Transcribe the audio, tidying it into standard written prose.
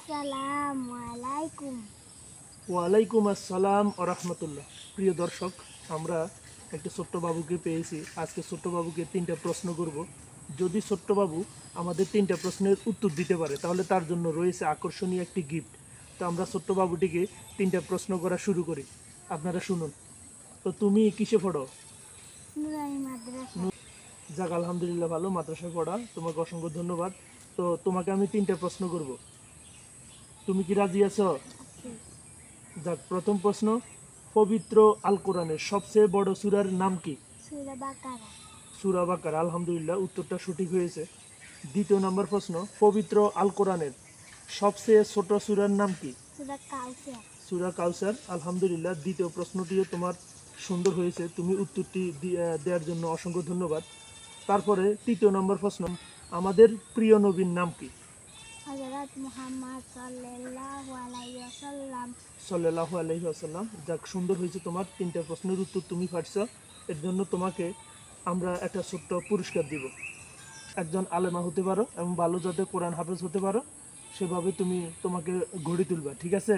আসসালামু আলাইকুম। ওয়ালাইকুম আসসালাম ও রহমতুল্লাহ। প্রিয় দর্শক, আমরা একটা ছোট্ট বাবুকে পেয়েছি। আজকে ছোট্ট বাবুকে 3টা প্রশ্ন করব। যদি ছোট্ট বাবু আমাদের 3টা প্রশ্নের উত্তর দিতে পারে তাহলে তার জন্য রয়েছে আকর্ষণীয় একটি গিফট। তো আমরা ছোট্ট বাবুটিকে 3টা প্রশ্ন করা শুরু করি। আপনারা শুনুন। তো তুমি কিসে পড়ো? নুরানি মাদ্রাসা। যাক, আলহামদুলিল্লাহ, ভালো, মাদ্রাসায় পড়া। তোমাকে অসংখ্য ধন্যবাদ। তো তোমাকে আমি 3টা প্রশ্ন করব। তুমি কি রাজি আছো? আছি। যাক, প্রথম প্রশ্ন, পবিত্র আল কোরআনের সবচেয়ে বড় সূরার নাম কি? সূরা বাকারা। সূরা বাকারা। আলহামদুলিল্লাহ, উত্তরটা সঠিক হয়েছে। দ্বিতীয় নম্বর প্রশ্ন, পবিত্র আল কোরআনের সবচেয়ে ছোট সূরার নাম কি? সূরা কাউসার। সূরা কাউসার। আলহামদুলিল্লাহ, দ্বিতীয় প্রশ্নটিও তোমার সুন্দর হয়েছে। তুমি উত্তরটি দেওয়ার জন্য অসংখ্য ধন্যবাদ। তারপরে তৃতীয় নম্বর প্রশ্ন, আমাদের প্রিয় নবীর নাম কি? হযরত মুহাম্মদ সাল্লাল্লাহু আলাইহি ওয়াসাল্লাম। সাল্লাল্লাহু আলাইহি ওয়াসাল্লাম। যাক, সুন্দর হয়েছে, তোমার 3টা প্রশ্নের উত্তর তুমি পারছো। এর জন্য তোমাকে আমরা একটা ছোট্ট পুরস্কার দিব। একজন আলেমা হতে পারো এবং ভালো যাতে কোরআন হাফেজ হতে পারো সেভাবে তুমি তোমাকে গড়ে তুলবা, ঠিক আছে?